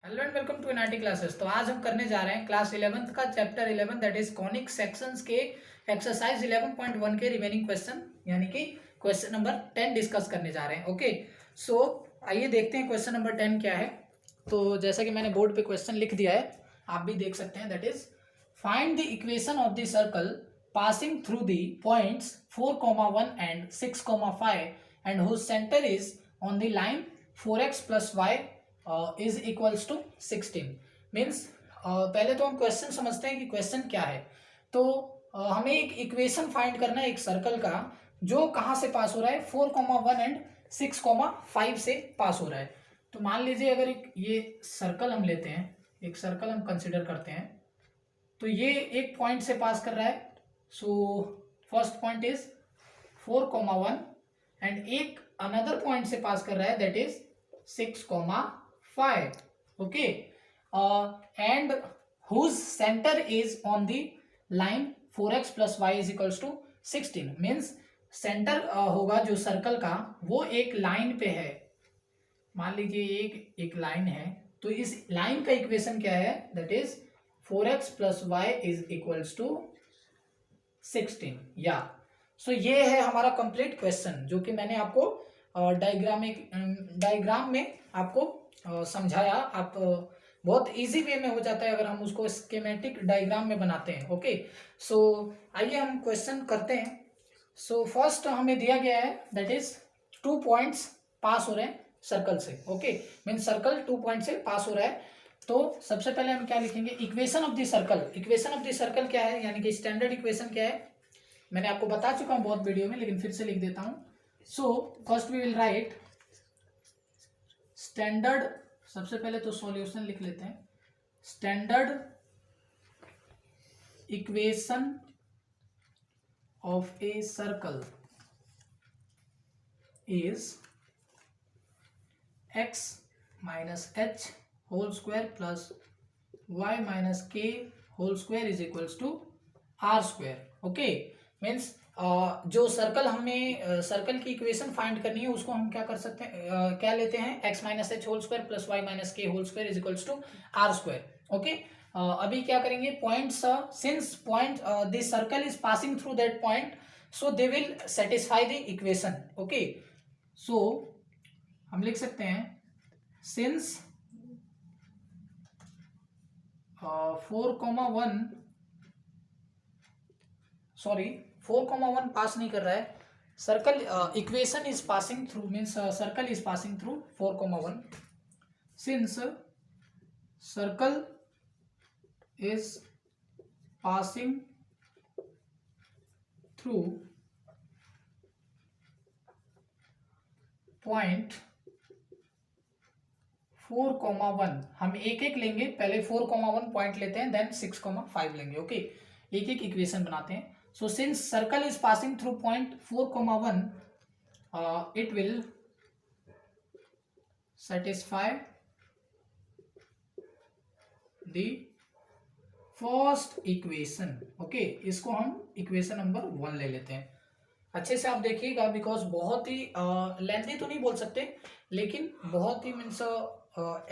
Hello and welcome to NRT classes. तो आज हम करने जा रहे हैं क्लास 11th का chapter 11 that is conic sections के एक्सरसाइज 11.1 के रिमेनिंग क्वेश्चन यानी कि क्वेश्चन नंबर 10 डिस्कस करने जा रहे हैं। ओके, सो आइए देखते हैं क्वेश्चन नंबर 10 क्या है। तो जैसा कि मैंने बोर्ड पे क्वेश्चन लिख दिया है, आप भी देख सकते हैं। That is find the equation of the circle passing through the points 4,1 and 6,5 and whose centre is on the line 4x plus y is equals to 16। Means पहले तो हम क्वेश्चन समझते हैं कि क्वेश्चन क्या है। तो हमें एक इक्वेशन फाइंड करना है एक सर्कल का जो कहाँ से पास हो रहा है, 4,1 एंड 6,5 से पास हो रहा है। तो मान लीजिए अगर एक ये सर्कल हम लेते हैं, एक सर्कल हम कंसिडर करते हैं, तो ये एक पॉइंट से पास कर रहा है। So first point is 4,1 and एक अनदर पॉइंट से पास कर रहा है that is 6,5. Okay, and whose center is on the line 4x plus y is equals to 16. Means centre होगा जो सर्कल का वो एक लाइन पे है। मान लीजिए एक लाइन है, तो इस लाइन का इक्वेशन क्या है, that is 4x plus y is equals to 16 या सो ये है हमारा कंप्लीट क्वेश्चन जो कि मैंने आपको डायग्राम में आपको समझाया। आप बहुत इजी वे में हो जाता है अगर हम उसको स्कीमेटिक डायग्राम में बनाते हैं। ओके, सो आइए हम क्वेश्चन करते हैं। सो फर्स्ट हमें दिया गया है दैट इज 2 पॉइंट्स पास हो रहे हैं सर्कल से। ओके, मीन सर्कल 2 पॉइंट से पास हो रहा है। तो सबसे पहले हम क्या लिखेंगे, equation of the circle. Equation of the circle क्या है, यानी कि स्टैंडर्ड इक्वेशन क्या है, मैंने आपको बता चुका हूं बहुत वीडियो में, लेकिन फिर से लिख देता हूं। So first we will write standard. सबसे पहले तो सॉल्यूशन लिख लेते हैं। Standard equation of a circle is x minus H whole square plus y minus के whole square is equals to are square. Okay, means जो सर्कल हमें circle की इक्वेशन फाइंड करनी है उसको हम क्या कर सकते हैं, क्या लेते हैं, x minus H whole square plus Y minus के whole square is equals to are square. Okay, अभी क्या करेंगे, points since point the circle is passing through that point so they will satisfy the equation. Okay, so हम लिख सकते हैं since 4,1 sorry 4,1 पास नहीं कर रहा है, circle equation is passing through, means circle is passing through 4,1 since circle is passing through point 4,1। हम एक एक लेंगे, पहले 4,1 पॉइंट लेते हैं, देन 6,5 लेंगे। ओके, एक एक इक्वेशन बनाते हैं। So since circle is passing through point 4,1, it will satisfy the first equation. Okay, इसको हम इक्वेशन नंबर 1 ले लेते हैं। अच्छे से आप देखिएगा बिकॉज बहुत ही लेंथी तो नहीं बोल सकते, लेकिन बहुत ही मीन्स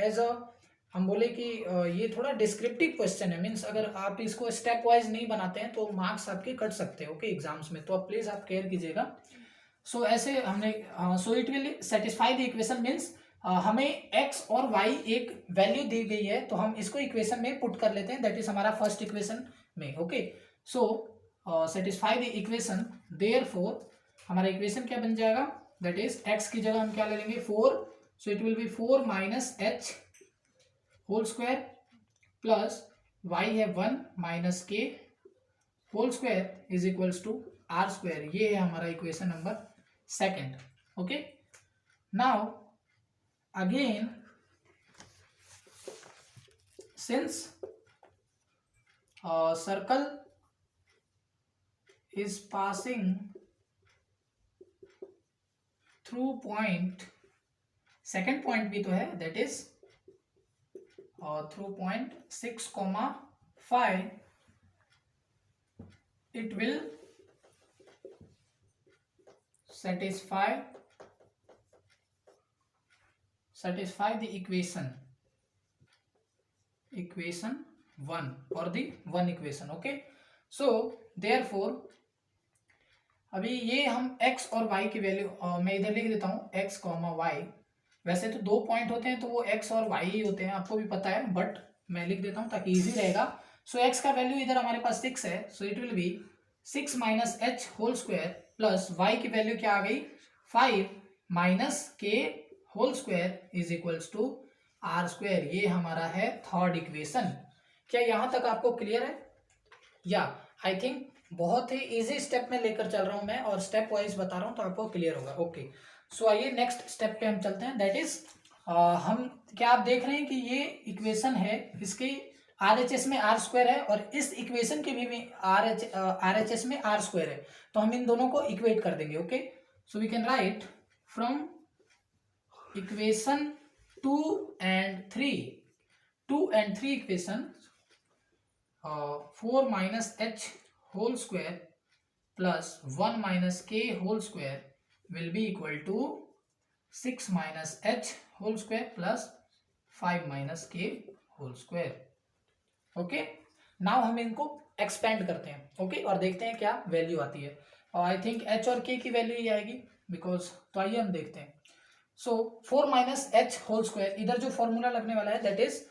एज अ हम बोले कि ये थोड़ा डिस्क्रिप्टिव क्वेश्चन है। मीन्स अगर आप इसको स्टेप वाइज नहीं बनाते हैं तो मार्क्स आपके कट सकते हैं। ओके, एग्जाम्स में, तो आप प्लीज आप केयर कीजिएगा। सो ऐसे हमने सो it will satisfy the equation means हमें x और y एक वैल्यू दी गई है तो हम इसको इक्वेशन में पुट कर लेते हैं, दैट इज हमारा फर्स्ट इक्वेशन में। Okay, so satisfy the equation, therefore हमारा इक्वेशन क्या बन जाएगा, दैट इज x की जगह हम क्या ले लेंगे 4, so it will be 4 minus H whole square plus y है 1 माइनस के whole square is equals to are square. ये है हमारा equation number second. Okay, now again since circle is passing through point, second point भी तो है, that is through point 6,5, it will satisfy the equation equation 1 or the one equation. Okay, so therefore अभी ये हम x और y की value मैं इधर लिख देता हूँ x, y। वैसे तो 2 पॉइंट होते हैं तो वो x और y ही होते हैं, आपको भी पता है, बट मैं लिख देता हूँ ताकि इजी रहेगा। सो x का वैल्यू इधर हमारे पास 6 है, so it will be 6 minus H whole square plus y की वैल्यू क्या आ गई 5 माइनस के whole square is equals to are square. ये हमारा है थर्ड इक्वेशन। क्या यहाँ तक आपको क्लियर है? या आई थिंक बहुत ही इजी स्टेप में लेकर चल रहा हूं मैं और स्टेप वाइज बता रहा हूं तो आपको क्लियर होगा। ओके, सो आइए नेक्स्ट स्टेप पे हम चलते हैं। दैट इज हम क्या आप देख रहे हैं कि ये इक्वेशन है, इसके RHS में आर स्क्वायर है और इस इक्वेशन के भी RHS में आर स्क्वायर है, तो हम इन दोनों को इक्वेट कर देंगे। Okay, so we can write from equation 2 and 3 equation 4 minus H whole square plus 1 minus के whole square will be equal to 6 minus H whole square plus 5 minus के होल स्क्वायर। ओके, नाउ हम इनको expand करते हैं। Okay, और देखते हैं क्या वैल्यू आती है। और आई थिंक एच और के की वैल्यू ही आएगी बिकॉज, तो आइए हम देखते हैं। So 4 minus H whole square, इधर जो फॉर्मूला लगने वाला है that is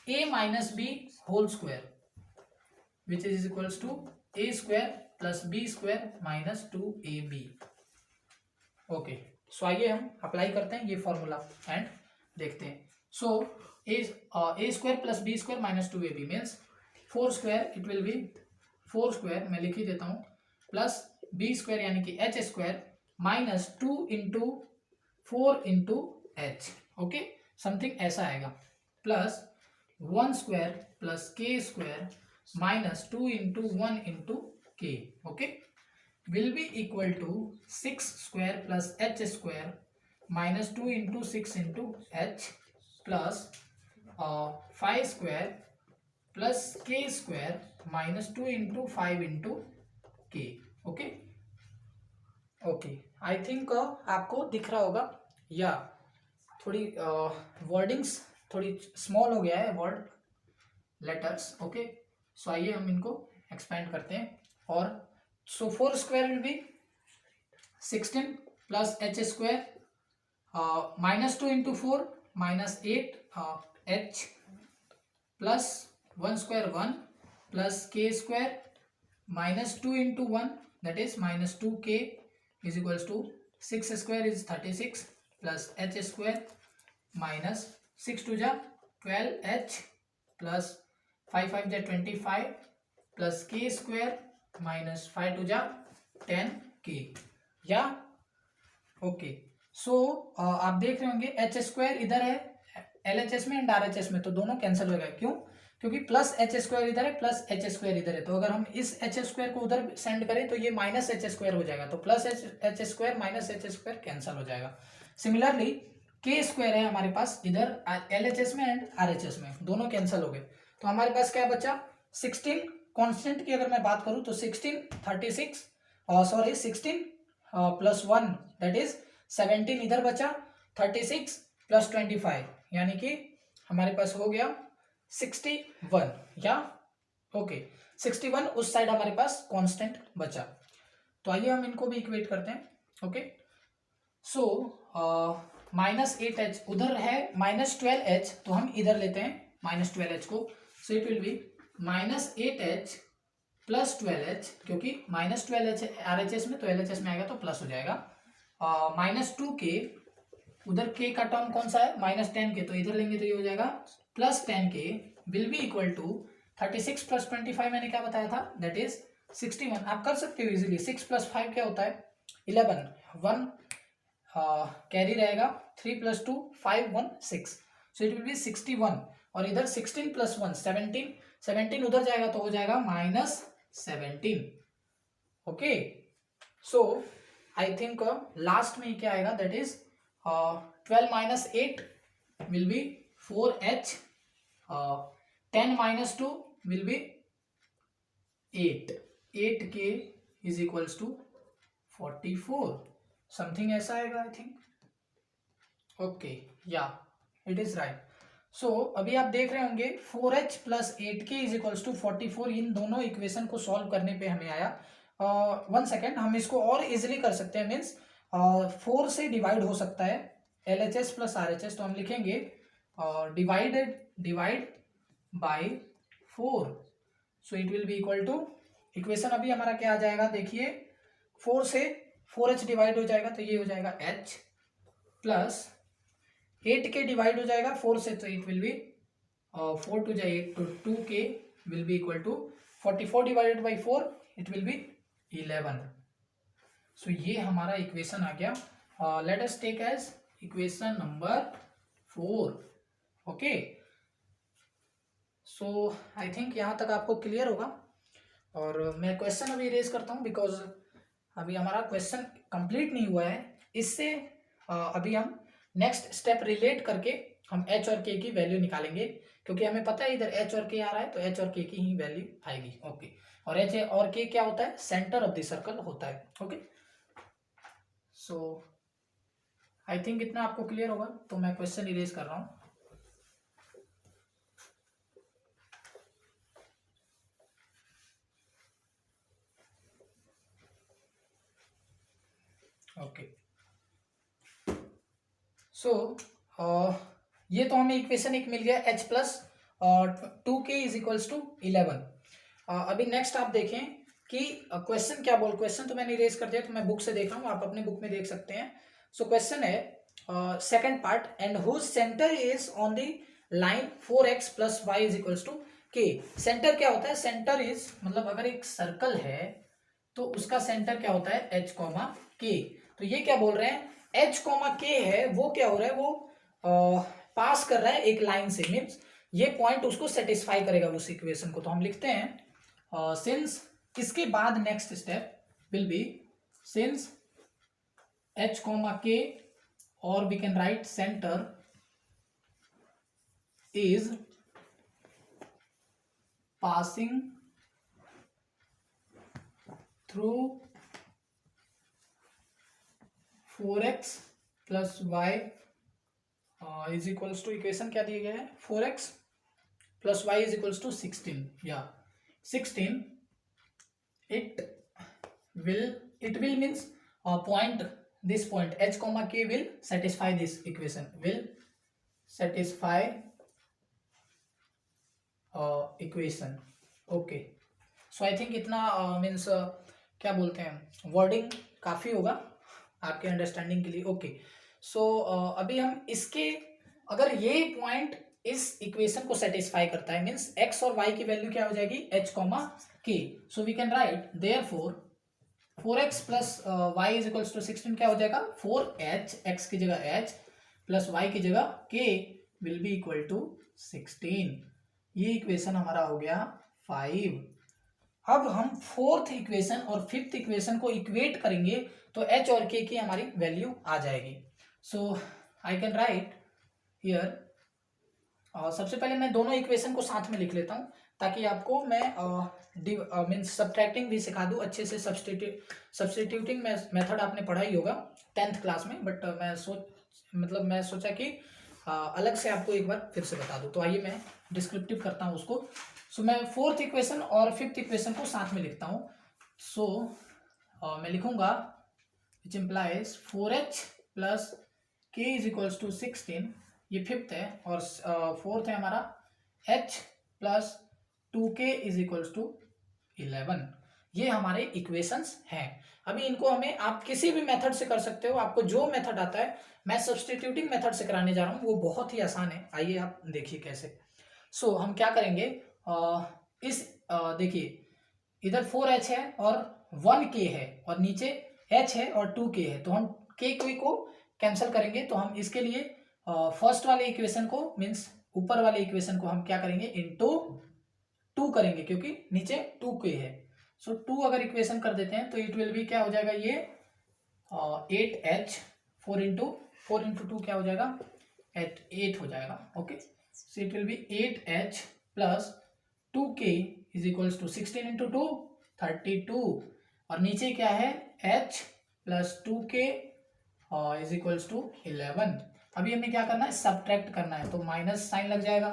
a minus B whole square which is equals to a square plus b square minus 2ab। Okay, so आइए हम अप्लाई करते हैं ये फॉर्मूला एंड देखते हैं। So a square plus B square minus 2ab means 4 square, it will be 4 square, मैं लिख ही देता हूँ, प्लस बी स्क्वायर यानी कि H square minus 2 into 4 into H. Okay, something ऐसा आएगा, plus 1 square plus k square minus 2 into 1 into k, okay, will be equal to 6 square plus h square minus 2 into 6 into h plus 5 square plus k square minus 2 into 5 into k। okay, okay, I think आपको दिख रहा होगा, या थोड़ी wordings थोड़ी small हो गया है वर्ड लेटर्स। ओके, सो आइए हम इनको एक्सपेंड करते हैं। और so 4 square will be 16 plus h square minus 2 into 4 minus 8 h plus 1 square 1 plus k square minus 2 into 1 that is minus 2 k is equals to 6 square is 36 plus h square minus 6 two जा 12 H plus 5 5 जा 25 plus k square minus 5 to जा 10 के। या okay, सो आप देख रहे होंगे H square इधर है LHS में एंड RHS में, तो दोनों कैंसिल हो गए। क्यों? क्योंकि प्लस एच स्क्वायर इधर है प्लस एच स्क्वायर इधर है, तो अगर हम इस एच स्क्वायर को उधर सेंड करें तो ये माइनस एच स्क्वायर हो जाएगा, तो plus h square minus H square cancel हो जाएगा। सिमिलरली के स्क्वायर है हमारे पास इधर LHS में एंड RHS में, दोनों कैंसिल हो गए, तो हमारे पास क्या बचा 16। कांस्टेंट की अगर मैं बात करूं तो 16 36 सॉरी 16 प्लस 1 दैट इज 17 इधर बचा, 36 प्लस 25 यानी कि हमारे पास हो गया 61। या ओके, 61 उस साइड हमारे पास कांस्टेंट बचा, तो आइए हम इनको भी इक्वेट करते हैं। ओके, सो माइनस 8h उधर है माइनस 12h, तो हम इधर लेते हैं माइनस 12h को, सो it will be minus 8h plus 12h, क्योंकि माइनस 12h RHS में तो LHS में आएगा तो प्लस हो जाएगा, माइनस 2k, उधर k का टर्म कौन सा है माइनस 10k, तो इधर लेंगे तो ये हो जाएगा plus 10k will be equal to 36 plus 25 मैंने क्या बताया था दैट इज 61। आप कर सकते हो इजीली, 6 प्लस 5 क्या होता है 11, 1 कैरी रहेगा, 3 plus 2 5 1 6, so it will B 61। और इधर 16 प्लस 1 17, 17 उधर जाएगा तो हो जाएगा minus 17। Okay, so I think last में क्या आएगा that is 12 minus 8 will be 4h, 10 minus 2 will be 8, 8k is equals to 44, something ऐसा आएगा आई थिंक। ओके, या इट इज राइट। सो अभी आप देख रहे होंगे 4h plus 8k is equals to 44। इन दोनों इक्वेशन को सॉल्व करने पे हमें आया 1 सेकेंड, हम इसको और इजिली कर सकते हैं। मीन्स 4 से डिवाइड हो सकता है LHS प्लस RHS, तो हम लिखेंगे divide by 4, so it will be equal to, equation अभी हमारा क्या आ जाएगा देखिए, 4 से 4h डिवाइड हो जाएगा तो ये हो जाएगा h, प्लस 8k डिवाइड हो जाएगा 4 से तो इट विल बी 4 टू जाए 8 तो 2k will be equal to 44 divided by 4 it will be 11। So ये हमारा इक्वेशन आ गया। Let us take as equation number 4। Okay, so I think यहाँ तक आपको क्लियर होगा। और मैं क्वेश्चन अभी इरेज करता हूँ बिकॉज अभी हमारा क्वेश्चन कंप्लीट नहीं हुआ है। इससे अभी हम नेक्स्ट स्टेप रिलेट करके हम h और k की वैल्यू निकालेंगे, क्योंकि हमें पता है इधर h और k आ रहा है तो h और k की ही वैल्यू आएगी। ओके, और h और k क्या होता है, सेंटर ऑफ द सर्कल होता है। ओके, सो आई थिंक इतना आपको क्लियर होगा, तो मैं क्वेश्चन इरेज कर रहा हूँ। ओके, सो ये तो हमें इक्वेशन एक मिल गया h plus 2k is equals to 11। अभी नेक्स्ट आप देखें कि क्वेश्चन क्या बोल, क्वेश्चन तो मैंने इरेज कर दिया तो मैं बुक से देख रहा हूँ, आप अपने बुक में देख सकते हैं। सो क्वेश्चन है second part, and whose centre is on the line 4x plus Y is equals to k। Centre क्या होता है, सेंटर इज मतलब अगर एक सर्कल है तो उसका सेंटर क्या होता है h कॉमा k। तो ये क्या बोल रहे हैं, h कॉमा k है वो क्या हो रहा है, वो पास कर रहा है एक लाइन से, मीन्स ये पॉइंट उसको सेटिस्फाई करेगा उस इक्वेशन को। तो हम लिखते हैं सिंस, इसके बाद next step will be since h comma k, और we can write centre is passing through 4x plus Y is equals to, equation क्या दिए गए हैं, 4x plus Y is equals to 16 या 16, it will means point, this point h comma k will satisfy this equation, will satisfy equation। Okay, so I think इतना means क्या बोलते हैं, wording काफ़ी होगा आपके अंडरस्टैंडिंग के लिए। ओके, सो अभी हम इसके, अगर ये पॉइंट इस इक्वेशन को सेटिस्फाई करता है, मीन्स x और y की वैल्यू क्या हो जाएगी, h comma k। So we can write therefore 4x plus Y is equals to 16 क्या हो जाएगा, 4h, x की जगह h प्लस y की जगह k will be equal to 16। ये इक्वेशन हमारा हो गया 5। अब हम फोर्थ इक्वेशन और फिफ्थ इक्वेशन को इक्वेट करेंगे तो h और k की हमारी वैल्यू आ जाएगी। सो आई कैन राइट हियर, सबसे पहले मैं दोनों इक्वेशन को साथ में लिख लेता हूँ ताकि आपको मैं मीन्स सब्ट्रैक्टिंग भी सिखा दूँ अच्छे से। सब्स्टिट्यूटिंग मेथड आपने पढ़ा ही होगा 10th क्लास में, बट मैं सोचा कि अलग से आपको एक बार फिर से बता दूँ। तो आइए मैं डिस्क्रिप्टिव करता हूँ उसको। सो मैं फोर्थ इक्वेशन और फिफ्थ इक्वेशन को साथ में लिखता हूँ। सो मैं लिखूंगा which implies 4h plus k is equals to 16, ये फिफ्थ है, और फोर्थ है हमारा h plus 2k is equals to 11। ये हमारे इक्वेशंस हैं। अभी इनको हमें आप किसी भी मेथड से कर सकते हो, आपको जो मेथड आता है। मैं सब्स्टिट्यूटिंग मेथड से कराने जा रहा हूँ, वो बहुत ही आसान है, आइए आप देखिए कैसे। सो हम क्या करेंगे, देखिए इधर 4h है और 1k है और नीचे h है और 2k है, तो हम k को कैंसिल करेंगे। तो हम इसके लिए फर्स्ट वाले इक्वेशन को मीन्स ऊपर वाले इक्वेशन को हम क्या करेंगे, इनटू 2 करेंगे क्योंकि नीचे 2k है। सो 2 अगर इक्वेशन कर देते हैं तो इट विल बी क्या हो जाएगा, ये 8h 4 इंटू 2 क्या हो जाएगा, 8 हो जाएगा। Okay, so it will be 8h plus 2k is equals to 16 into 2 32, और नीचे क्या है h plus 2k is equals to 11। अभी हमें क्या करना है, सब्ट्रैक्ट करना है, तो माइनस साइन लग जाएगा,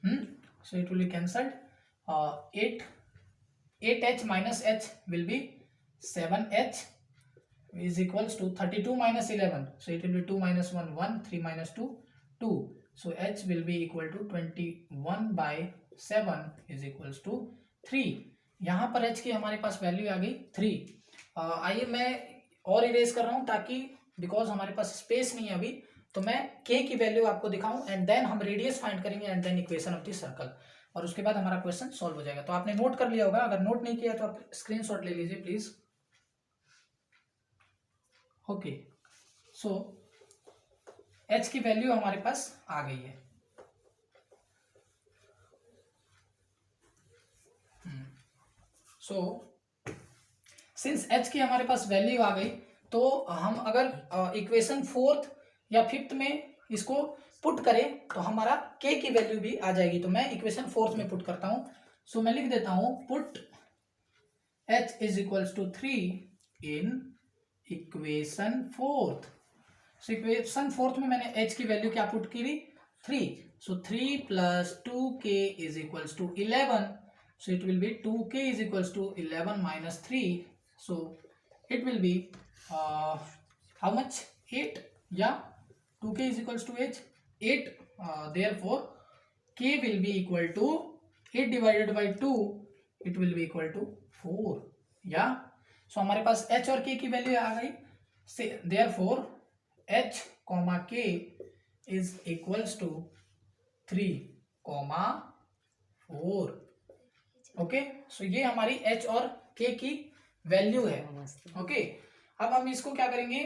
सो it will be cancelled, 8h minus h will be 7h is equals to 32 minus 11, so it will be 2 minus 1 1, 3 minus 2 2, so h will be equal to 21 by 7 is equals to 3. यहाँ पर h की हमारे पास value आ गई 3. आइए मैं और erase कर रहा हूँ ताकि बिकॉज हमारे पास स्पेस नहीं है अभी, तो मैं k की वैल्यू आपको दिखाऊं एंड देन हम रेडियस फाइंड करेंगे and then equation of the circle, और उसके बाद हमारा क्वेश्चन सॉल्व हो जाएगा. तो आपने नोट कर लिया होगा, अगर नोट नहीं किया तो आप स्क्रीनशॉट ले लीजिए प्लीज. ओके, सो h की वैल्यू हमारे पास आ गई है. सो सिंस h की हमारे पास वैल्यू आ गई, तो हम अगर इक्वेशन 4th या 5th में इसको पुट करें तो हमारा k की वैल्यू भी आ जाएगी. तो मैं इक्वेशन 4th में पुट करता हूं. सो मैं लिख देता हूं put h is equals to 3 in equation 4th. So equation 4th में मैंने h की वैल्यू क्या पुट की, 3. So 3 plus 2k is equals to 11. So it will be 2k is equals to 11 minus 3. So it will be how much, 8. Yeah, 2k is equals to 8. Therefore k will be equal to 8 divided by 2. It will be equal to 4. Yeah. So हमारे पास h और k की value आ गई. Therefore h comma k is equals to 3 comma 4. Okay, सो ये हमारी h और k की value है. Okay, अब हम इसको क्या करेंगे,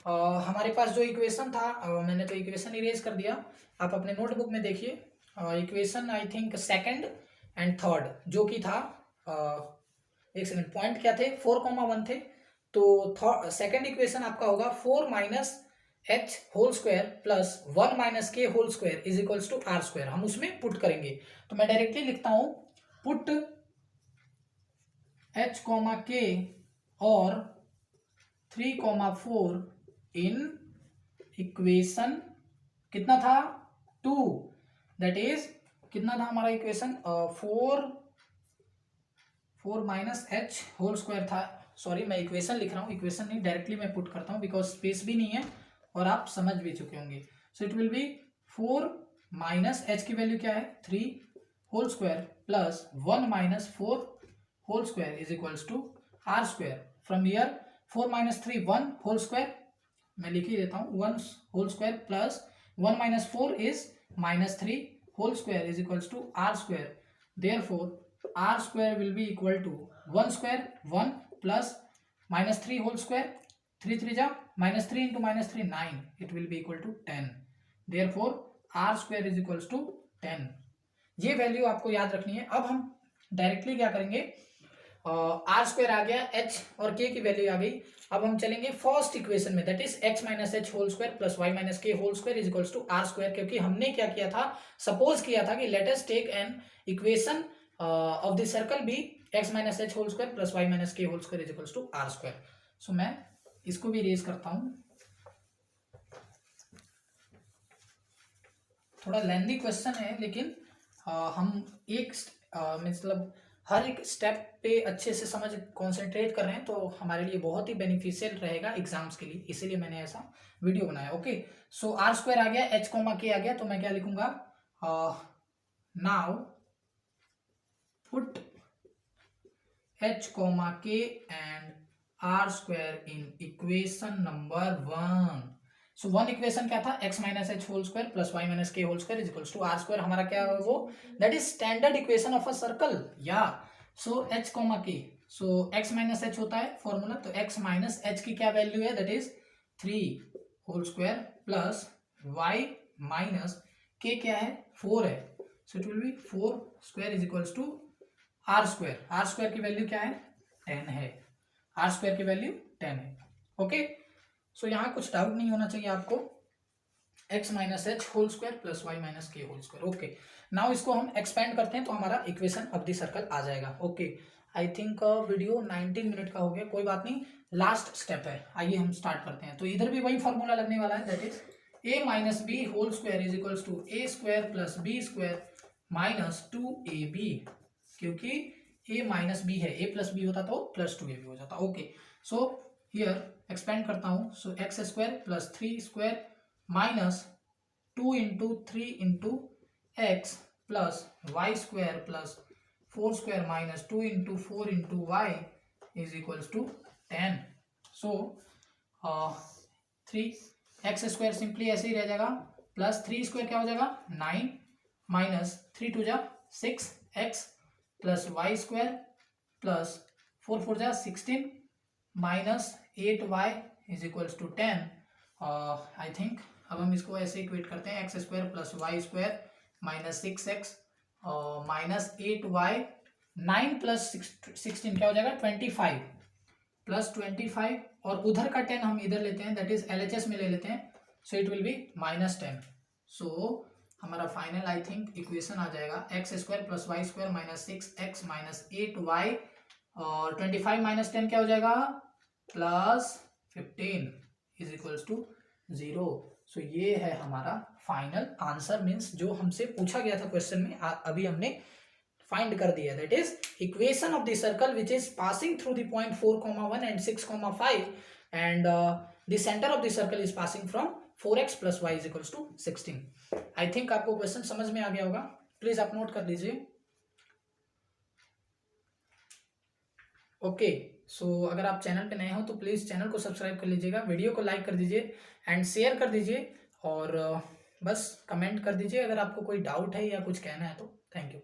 हमारे पास जो इक्वेशन था, मैंने तो इक्वेशन इरेज कर दिया, आप अपने नोटबुक में देखिए. Equation I think 2nd and 3rd जो कि था, एक सेकंड, पॉइंट क्या थे, 4,1 थे. तो सेकंड इक्वेशन आपका होगा 4 minus h whole square plus 1 minus k whole square is equals to r square. हम उसमें पुट करेंगे, तो मैं डायरेक्टली लिखता हूं पुट h कॉमा k और 3,4 इन इक्वेशन कितना था, 2. दैट इज कितना था हमारा equation, 4 minus h whole square था. सॉरी, मैं इक्वेशन लिख रहा हूँ, इक्वेशन नहीं, डायरेक्टली मैं पुट करता हूँ बिकॉज स्पेस भी नहीं है और आप समझ भी चुके होंगे. So it will be 4 minus h की वैल्यू क्या है, 3 whole square plus 1 minus 4 whole square is equals to r square. From here 4 minus 3 1 whole square, मैं लिख ही देता हूँ, 1 whole square plus 1 minus 4 is minus 3 whole square is equals to r square. Therefore r square will be equal to 1 square 1 plus minus 3 whole square, 3 3 जा minus 3 into minus 3 9, it will be equal to 10. Therefore r square is equals to 10. ये value आपको याद रखनी है. अब हम directly क्या करेंगे, आर स्क्वायर आ गया, h और k की वैल्यू आ गई. अब हम चलेंगे फर्स्ट इक्वेशन में, that is x minus H whole square plus Y minus के whole square is equals to are square. क्योंकि हमने क्या किया था, सपोज किया था कि let us take an equation of the circle be x minus H whole square plus Y minus के whole square is equals to are square. So मैं इसको भी रेज करता हूं, थोड़ा लेंथी क्वेश्चन है लेकिन हम एक मतलब हर एक स्टेप पे अच्छे से समझ कंसंट्रेट कर रहे हैं, तो हमारे लिए बहुत ही बेनिफिशियल रहेगा एग्जाम्स के लिए, इसीलिए मैंने ऐसा वीडियो बनाया. ओके, सो आर स्क्वायर आ गया, h कॉमा के आ गया, तो मैं क्या लिखूंगा, now put h comma k and r square in equation number 1. So one equation क्या था, x minus H whole square plus Y minus के whole square is equals to are square. हमारा क्या है वो, that is standard equation of a circle. या so h comma के, सो x minus H होता है फॉर्मूला, तो x माइनस एच की क्या वैल्यू है, that is 3 whole square plus y minus K क्या है, 4 है. So it will be 4 square is equals to are square. R square की वैल्यू क्या है, 10 है. आर स्क्वायर की वैल्यू 10 है. ओके, सो यहाँ कुछ डाउट नहीं होना चाहिए आपको, x minus H whole square plus Y minus के होल स्क्वायर. ओके, नाउ इसको हम एक्सपेंड करते हैं तो हमारा इक्वेशन ऑफ द सर्कल आ जाएगा. Okay, I think video 19 minute का हो गया, कोई बात नहीं, लास्ट स्टेप है. आइए हम स्टार्ट करते हैं. तो इधर भी वही फॉर्मूला लगने वाला है, that is a minus B whole square is equals to A square plus B square minus 2ab, क्योंकि a माइनस बी है, a प्लस बी होता तो प्लस 2ab हो जाता। ओके, सो हियर एक्सपेंड करता हूँ, so x square plus 3 square minus 2 into 3 into x plus Y square plus 4 square minus 2 into 4 into y is equals to 10। So 3 x square simply ऐसे ही रह जाएगा, plus 3 square क्या हो जाएगा 9 minus 3 two जा 6 X plus Y square plus 4 4 जा 16 minus 8 Y is equals to 10। I think अब हम इसको ऐसे इक्वेट करते हैं, X square plus Y square minus 6x minus 8y, 9 plus 16 क्या हो जाएगा 25 प्लस 25, और उधर का 10 हम इधर लेते हैं, दैट इज LHS में ले लेते हैं, so it will be minus 10। So हमारा फाइनल आई थिंक इक्वेशन आ जाएगा X square plus Y square minus 6x minus 8y, और 25 माइनस 10 क्या हो जाएगा plus 15 is equals to 0। So ये है हमारा फाइनल आंसर, मीन्स जो हमसे पूछा गया था क्वेश्चन में अभी हमने फाइंड कर दिया, that is equation of the circle which is passing through the point 4,1 and 6,5 and the centre of the circle is passing from 4x plus Y is equals to 16। I think आपको question समझ में आ गया होगा, please आप note कर लीजिए। Okay, सो अगर आप चैनल पे नए हो तो प्लीज़ चैनल को सब्सक्राइब कर लीजिएगा, वीडियो को लाइक कर दीजिए एंड शेयर कर दीजिए, और बस कमेंट कर दीजिए अगर आपको कोई डाउट है या कुछ कहना है तो। Thank you.